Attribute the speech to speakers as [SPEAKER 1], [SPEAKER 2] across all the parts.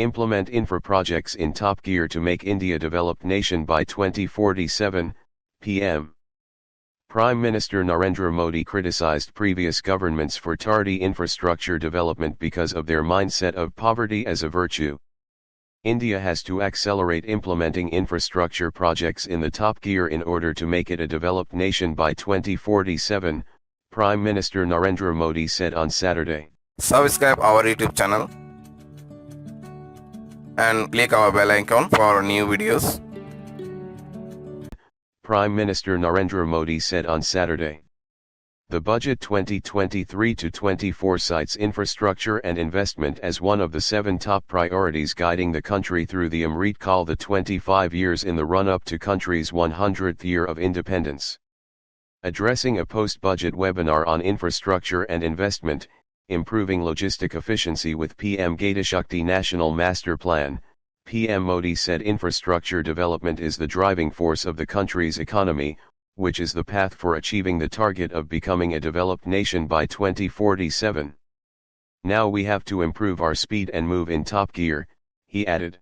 [SPEAKER 1] Implement infra projects in top gear to make India developed nation by 2047, PM. Prime Minister Narendra Modi criticized previous governments for tardy infrastructure development because of their mindset of poverty as a virtue. India has to accelerate implementing infrastructure projects in the top gear in order to make it a developed nation by 2047, Prime Minister Narendra Modi said on Saturday.
[SPEAKER 2] Subscribe our YouTube channel and click our bell icon for new videos.
[SPEAKER 1] Prime Minister Narendra Modi said on Saturday. The budget 2023-24 cites infrastructure and investment as one of the 7 top priorities guiding the country through the Amrit Kaal, the 25 years in the run-up to country's 100th year of independence. Addressing a post-budget webinar on infrastructure and investment, improving logistic efficiency with PM Gati Shakti National Master Plan, PM Modi said infrastructure development is the driving force of the country's economy, which is the path for achieving the target of becoming a developed nation by 2047. Now we have to improve our speed and move in top gear, he added.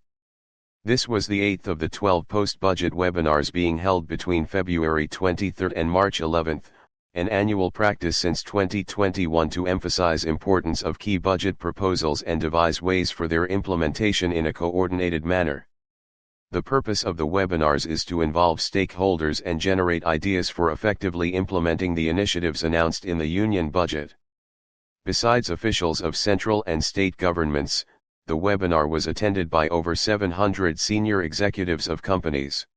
[SPEAKER 1] This was the 8th of the 12 post-budget webinars being held between February 23 and March 11, an annual practice since 2021 to emphasize importance of key budget proposals and devise ways for their implementation in a coordinated manner. The purpose of the webinars is to involve stakeholders and generate ideas for effectively implementing the initiatives announced in the union budget. Besides officials of central and state governments, the webinar was attended by over 700 senior executives of companies.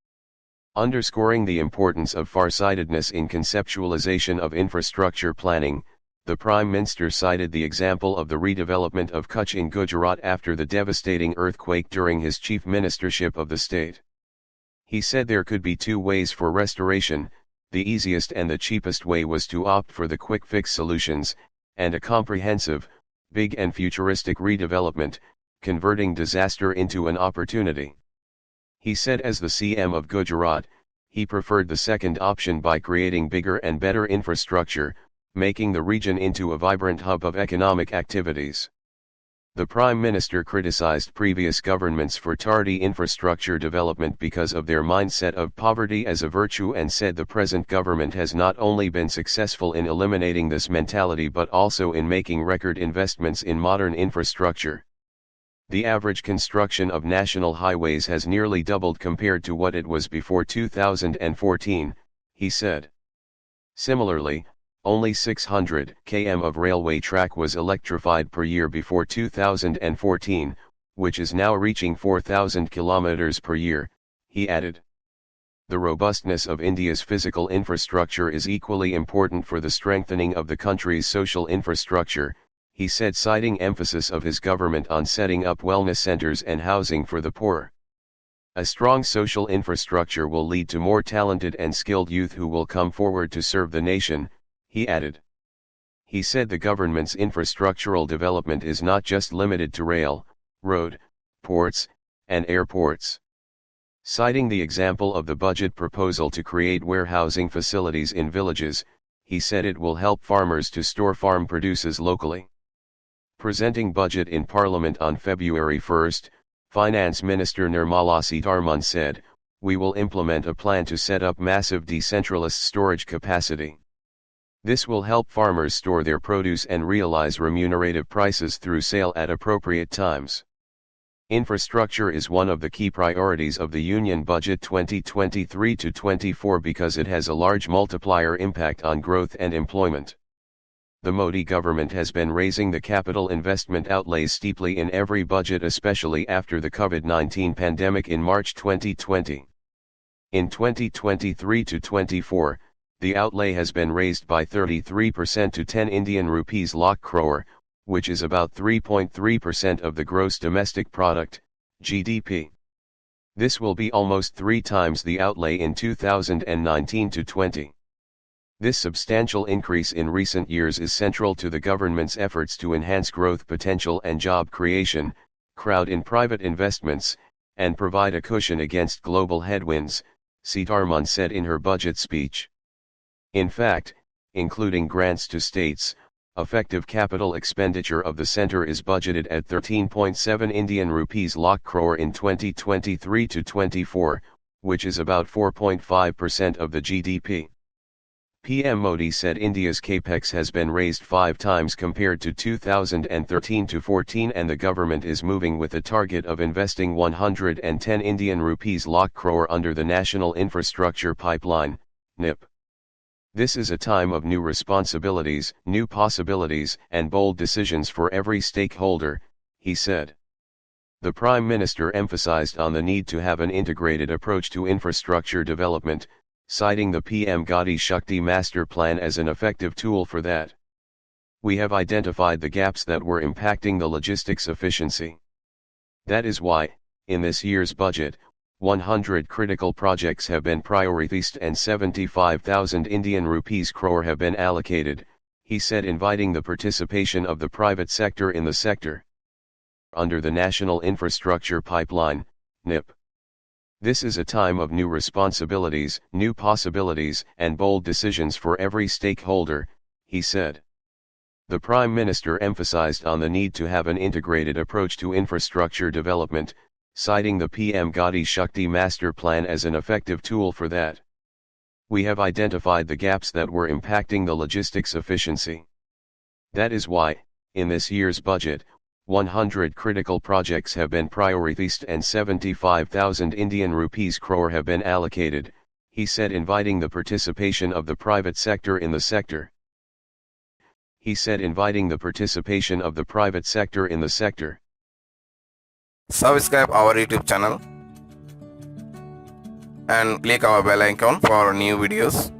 [SPEAKER 1] Underscoring the importance of farsightedness in conceptualization of infrastructure planning, the Prime Minister cited the example of the redevelopment of Kutch in Gujarat after the devastating earthquake during his chief ministership of the state. He said there could be 2 ways for restoration: the easiest and the cheapest way was to opt for the quick fix solutions, and a comprehensive, big and futuristic redevelopment, converting disaster into an opportunity. He said as the CM of Gujarat, he preferred the second option by creating bigger and better infrastructure, making the region into a vibrant hub of economic activities. The Prime Minister criticized previous governments for tardy infrastructure development because of their mindset of poverty as a virtue and said the present government has not only been successful in eliminating this mentality but also in making record investments in modern infrastructure. The average construction of national highways has nearly doubled compared to what it was before 2014, he said. Similarly, only 600 km of railway track was electrified per year before 2014, which is now reaching 4,000 kilometers per year, he added. The robustness of India's physical infrastructure is equally important for the strengthening of the country's social infrastructure, he said, citing emphasis of his government on setting up wellness centers and housing for the poor. A strong social infrastructure will lead to more talented and skilled youth who will come forward to serve the nation, he added. He said the government's infrastructural development is not just limited to rail, road, ports, and airports. Citing the example of the budget proposal to create warehousing facilities in villages, he said it will help farmers to store farm produces locally. Presenting budget in Parliament on February 1, Finance Minister Nirmala Sitharaman said, "We will implement a plan to set up massive decentralized storage capacity. This will help farmers store their produce and realize remunerative prices through sale at appropriate times." Infrastructure is one of the key priorities of the Union Budget 2023-24 because it has a large multiplier impact on growth and employment. The Modi government has been raising the capital investment outlays steeply in every budget, especially after the COVID-19 pandemic in March 2020. In 2023-24, the outlay has been raised by 33% to 10 Indian rupees lakh crore, which is about 3.3% of the gross domestic product, GDP. This will be almost 3 times the outlay in 2019-20. This substantial increase in recent years is central to the government's efforts to enhance growth potential and job creation, crowd in private investments, and provide a cushion against global headwinds, Sitharaman said in her budget speech. In fact, including grants to states, Effective capital expenditure of the centre is budgeted at 13.7 Indian rupees lakh crore in 2023 to 24, which is about 4.5% of the GDP. PM Modi said India's capex has been raised 5 times compared to 2013 to 14 and the government is moving with a target of investing 110 Indian rupees lakh crore under the National Infrastructure Pipeline, NIP. This is a time of new responsibilities, new possibilities, and bold decisions for every stakeholder, he said. The Prime Minister emphasized on the need to have an integrated approach to infrastructure development, citing the PM Gati Shakti Master Plan as an effective tool for that. We have identified the gaps that were impacting the logistics efficiency. That is why, in this year's budget, 100 critical projects have been prioritized and 75,000 Indian rupees crore have been allocated, he said, inviting the participation of the private sector in the sector. Under the National Infrastructure Pipeline, NIP. This is a time of new responsibilities, new possibilities, and bold decisions for every stakeholder, he said. The Prime Minister emphasized on the need to have an integrated approach to infrastructure development, citing the PM Gati Shakti Master Plan as an effective tool for that. We have identified the gaps that were impacting the logistics efficiency. That is why, in this year's budget, 100 critical projects have been prioritized and 75,000 Indian rupees crore have been allocated, he said, inviting the participation of the private sector in the sector.
[SPEAKER 2] Subscribe our YouTube channel and click our bell icon for new videos.